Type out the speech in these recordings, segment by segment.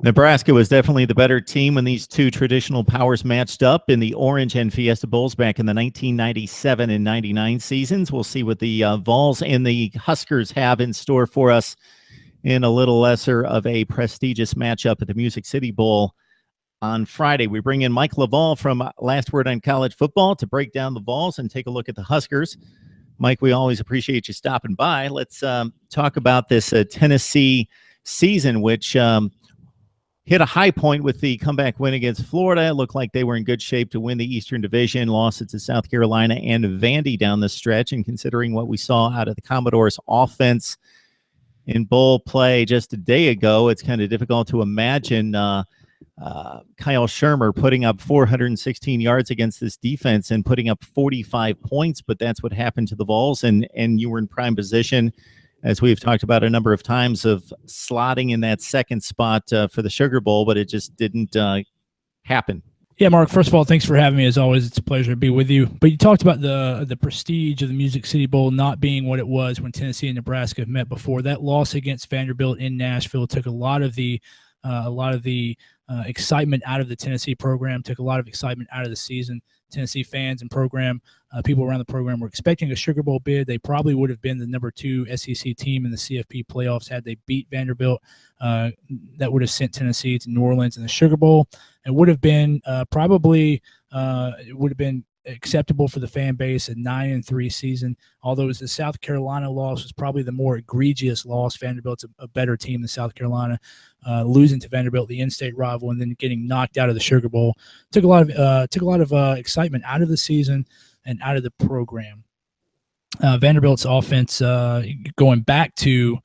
Nebraska was definitely the better team when these two traditional powers matched up in the Orange and Fiesta Bowls back in the 1997 and 99 seasons. We'll see what the Vols and the Huskers have in store for us in a little lesser of a prestigious matchup at the Music City Bowl on Friday. We bring in Mike Laval from Last Word on College Football to break down the Vols and take a look at the Huskers. Mike, we always appreciate you stopping by. Let's talk about this Tennessee season, which hit a high point with the comeback win against Florida. It looked like they were in good shape to win the Eastern Division, lost it to South Carolina and Vandy down the stretch. And considering what we saw out of the Commodores offense in bowl play just a day ago, it's kind of difficult to imagine Kyle Shermer putting up 416 yards against this defense and putting up 45 points. But that's what happened to the Vols, and you were in prime position, as we've talked about a number of times, of slotting in that second spot for the Sugar Bowl, but it just didn't happen. Yeah, Mark, first of all, thanks for having me. As always, it's a pleasure to be with you. But you talked about the prestige of the Music City Bowl not being what it was when Tennessee and Nebraska have met before. That loss against Vanderbilt in Nashville took a lot of the excitement out of the Tennessee program, took a lot of excitement out of the season. Tennessee fans and program, people around the program were expecting a Sugar Bowl bid. They probably would have been the number 2 SEC team in the CFP playoffs had they beat Vanderbilt. That would have sent Tennessee to New Orleans in the Sugar Bowl. It would have been acceptable for the fan base, a 9-3 season. Although the South Carolina loss was probably the more egregious loss. Vanderbilt's a better team than South Carolina. Losing to Vanderbilt, the in-state rival, and then getting knocked out of the Sugar Bowl took a lot of excitement out of the season and out of the program. Vanderbilt's offense, going back to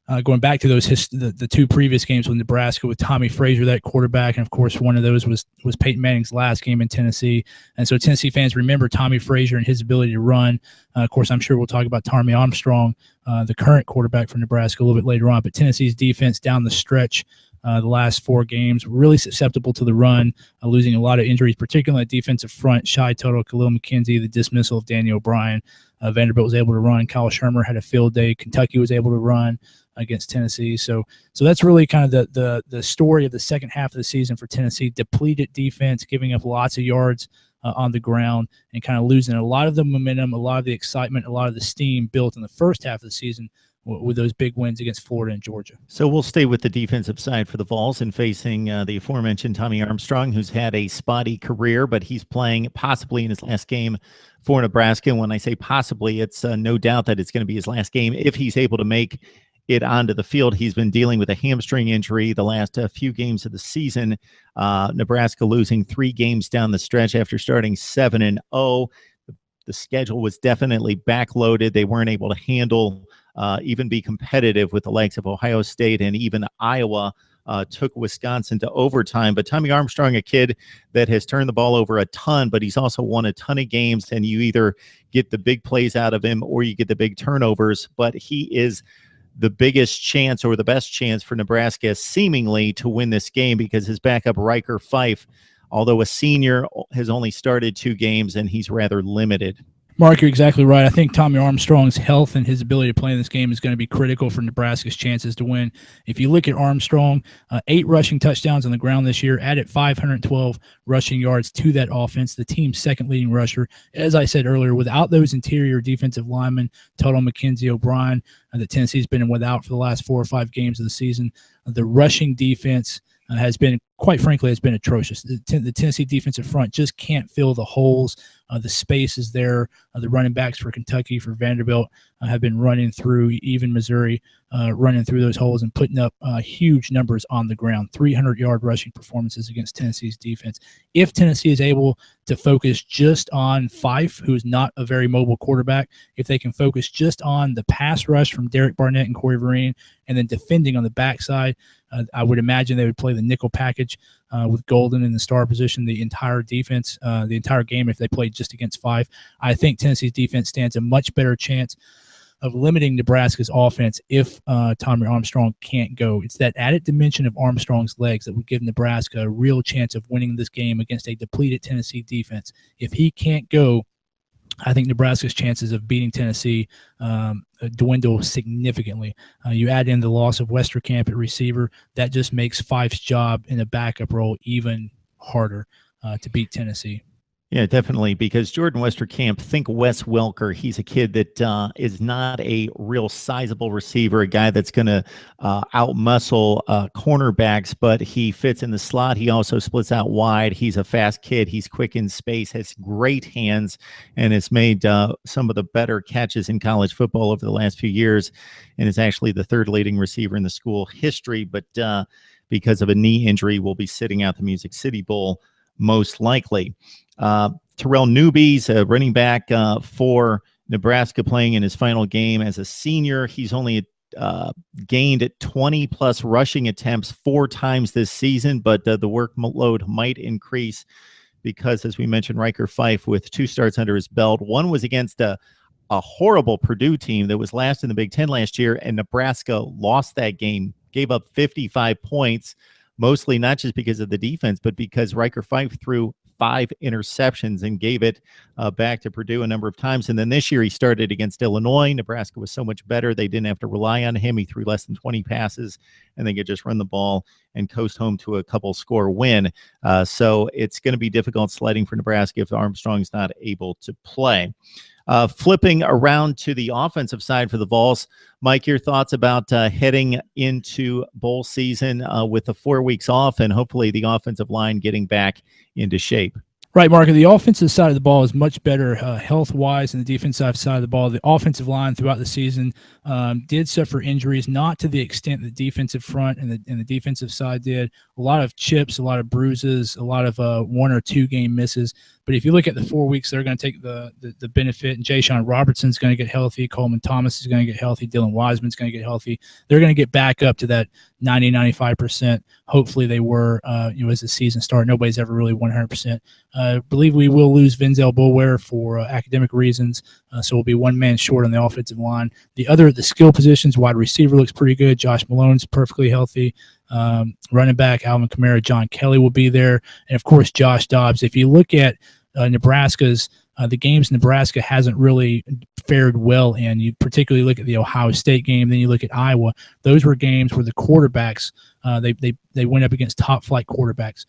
the 2 previous games with Nebraska with Tommy Frazier, that quarterback, and of course one of those was Peyton Manning's last game in Tennessee. And so Tennessee fans remember Tommy Frazier and his ability to run. Of course, I'm sure we'll talk about Tommy Armstrong, the current quarterback for Nebraska, a little bit later on. But Tennessee's defense down the stretch, the last 4 games, really susceptible to the run, losing a lot of injuries, particularly at defensive front. Shy Toto, Khalil McKenzie, the dismissal of Daniel O'Brien. Vanderbilt was able to run. Kyle Shermer had a field day. Kentucky was able to run against Tennessee. So that's really kind of the story of the second half of the season for Tennessee. Depleted defense, giving up lots of yards on the ground, and kind of losing a lot of the momentum, a lot of the excitement, a lot of the steam built in the first half of the season with those big wins against Florida and Georgia. So we'll stay with the defensive side for the Vols and facing the aforementioned Tommy Armstrong, who's had a spotty career, but he's playing possibly in his last game for Nebraska. And when I say possibly, it's no doubt that it's going to be his last game if he's able to make it onto the field. He's been dealing with a hamstring injury the last few games of the season. Nebraska losing 3 games down the stretch after starting 7-0. The schedule was definitely backloaded. They weren't able to handle, even be competitive with the likes of Ohio State, and even Iowa took Wisconsin to overtime. But Tommy Armstrong, a kid that has turned the ball over a ton, but he's also won a ton of games, and you either get the big plays out of him or you get the big turnovers. But he is the biggest chance, or the best chance, for Nebraska seemingly to win this game, because his backup Riker Fife, although a senior, has only started 2 games and he's rather limited. Mark, you're exactly right. I think Tommy Armstrong's health and his ability to play in this game is going to be critical for Nebraska's chances to win. If you look at Armstrong, 8 rushing touchdowns on the ground this year, added 512 rushing yards to that offense, the team's second leading rusher. As I said earlier, without those interior defensive linemen, Toto, McKenzie, O'Brien, that Tennessee's been without for the last 4 or 5 games of the season, the rushing defense has been, quite frankly, has been atrocious. The Tennessee defensive front just can't fill the holes. The space is there. The running backs for Kentucky, for Vanderbilt, have been running through, even Missouri, running through those holes and putting up huge numbers on the ground. 300-yard rushing performances against Tennessee's defense. If Tennessee is able to focus just on Fife, who is not a very mobile quarterback, if they can focus just on the pass rush from Derek Barnett and Corey Vereen, and then defending on the backside, I would imagine they would play the nickel package with Golden in the star position the entire defense, the entire game if they played just against Fife. I think Tennessee's defense stands a much better chance of limiting Nebraska's offense if Tommy Armstrong can't go. It's that added dimension of Armstrong's legs that would give Nebraska a real chance of winning this game against a depleted Tennessee defense. If he can't go, I think Nebraska's chances of beating Tennessee dwindle significantly. You add in the loss of Westerkamp at receiver, that just makes Fife's job in a backup role even harder to beat Tennessee. Yeah, definitely, because Jordan Westerkamp, think Wes Welker. He's a kid that is not a real sizable receiver, a guy that's going to outmuscle cornerbacks, but he fits in the slot. He also splits out wide. He's a fast kid. He's quick in space, has great hands, and has made some of the better catches in college football over the last few years, and is actually the third leading receiver in the school history, but because of a knee injury, will be sitting out the Music City Bowl most likely. Terrell Newby's a running back for Nebraska, playing in his final game as a senior. He's only gained 20-plus rushing attempts 4 times this season, but the workload might increase because, as we mentioned, Riker Fife with 2 starts under his belt. One was against a horrible Purdue team that was last in the Big Ten last year, and Nebraska lost that game, gave up 55 points, mostly not just because of the defense, but because Riker Fife threw 5 interceptions and gave it back to Purdue a number of times. And then this year he started against Illinois. Nebraska was so much better. They didn't have to rely on him. He threw less than 20 passes, and they could just run the ball and coast home to a couple score win. So it's going to be difficult sledding for Nebraska if Armstrong's not able to play. Flipping around to the offensive side for the Vols, Mike, your thoughts about heading into bowl season with the 4 weeks off and hopefully the offensive line getting back into shape? Right, Mark. The offensive side of the ball is much better health-wise than the defensive side of the ball. The offensive line throughout the season did suffer injuries, not to the extent the defensive front and the defensive side did. A lot of chips, a lot of bruises, a lot of 1 or 2 game misses. But if you look at the 4 weeks, they're going to take the benefit. And Ja'Shawn Robertson's going to get healthy. Coleman Thomas is going to get healthy. Dylan Wiseman's going to get healthy. They're going to get back up to that 90-95%. Hopefully they were, as the season started. Nobody's ever really 100%. I believe we will lose Vinzel Boulware for academic reasons, so we'll be 1 man short on the offensive line. The skill positions, wide receiver looks pretty good. Josh Malone's perfectly healthy. Running back Alvin Kamara, John Kelly will be there, and of course Josh Dobbs. If you look at Nebraska's the games Nebraska hasn't really fared well in, you particularly look at the Ohio State game, then you look at Iowa. Those were games where the quarterbacks they went up against top flight quarterbacks.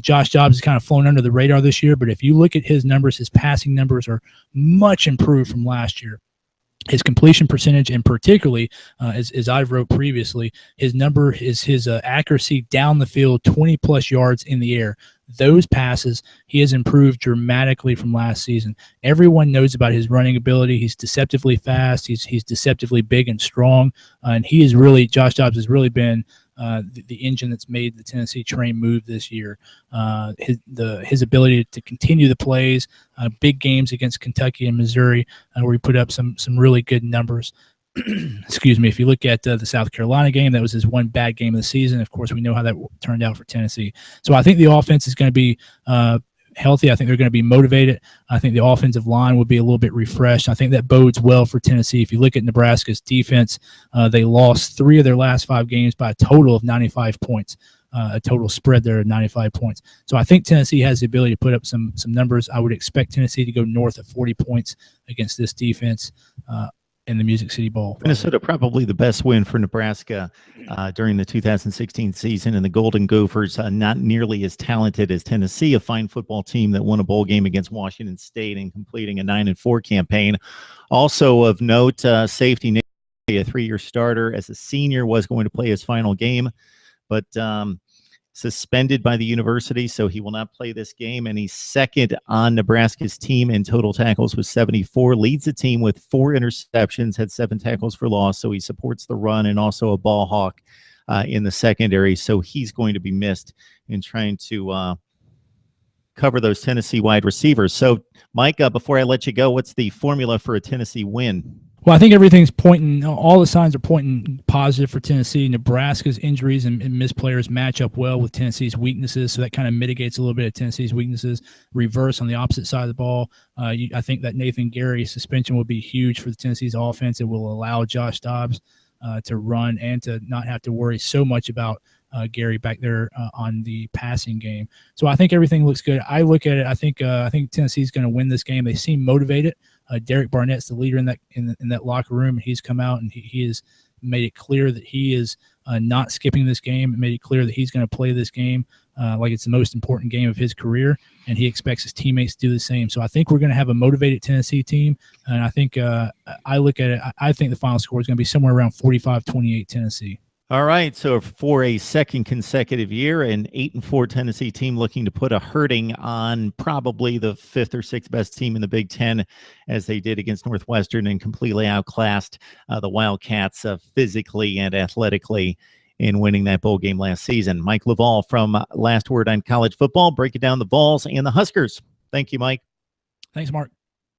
Josh Dobbs has kind of flown under the radar this year, but if you look at his numbers, his passing numbers are much improved from last year. His completion percentage, and particularly, as I've wrote previously, his accuracy down the field, 20-plus yards in the air. Those passes, he has improved dramatically from last season. Everyone knows about his running ability. He's deceptively fast. He's deceptively big and strong, and Josh Dobbs has really been the engine that's made the Tennessee train move this year. His ability to continue the plays, big games against Kentucky and Missouri, where he put up some really good numbers. Excuse me. If you look at the South Carolina game, that was his 1 bad game of the season. Of course, we know how that turned out for Tennessee. So I think the offense is going to be healthy. I think they're going to be motivated. I think the offensive line will be a little bit refreshed. I think that bodes well for Tennessee. If you look at Nebraska's defense, they lost 3 of their last 5 games by a total of 95 points. A total spread there of 95 points. So I think Tennessee has the ability to put up some numbers. I would expect Tennessee to go north of 40 points against this defense in the Music City Bowl. Minnesota probably the best win for Nebraska during the 2016 season, and the Golden Gophers not nearly as talented as Tennessee, a fine football team that won a bowl game against Washington State and completing a 9-4 campaign. Also of note, safety Nick, a 3-year starter as a senior, was going to play his final game, but suspended by the university, so he will not play this game. And he's second on Nebraska's team in total tackles with 74, leads the team with 4 interceptions, had 7 tackles for loss, so he supports the run and also a ball hawk in the secondary. So he's going to be missed in trying to cover those Tennessee wide receivers. So, Mike, before I let you go, what's the formula for a Tennessee win? Well, I think everything's pointing, all the signs are pointing positive for Tennessee. Nebraska's injuries and missed players match up well with Tennessee's weaknesses, so that kind of mitigates a little bit of Tennessee's weaknesses. Reverse on the opposite side of the ball, I think that Nathan Gary suspension will be huge for the Tennessee's offense. It will allow Josh Dobbs to run and to not have to worry so much about Gary back there on the passing game. So I think everything looks good. I look at it, I think Tennessee's going to win this game. They seem motivated. Derek Barnett's the leader in that locker room, and he's come out and he has made it clear that he is not skipping this game, made it clear that he's going to play this game like it's the most important game of his career, and he expects his teammates to do the same. So I think we're going to have a motivated Tennessee team, and I think I look at it, I think the final score is going to be somewhere around 45-28 Tennessee. All right, so for a second consecutive year, an 8-4 Tennessee team looking to put a hurting on probably the fifth or sixth best team in the Big Ten, as they did against Northwestern and completely outclassed the Wildcats physically and athletically in winning that bowl game last season. Mike Laval from Last Word on College Football, breaking down the Vols and the Huskers. Thank you, Mike. Thanks, Mark.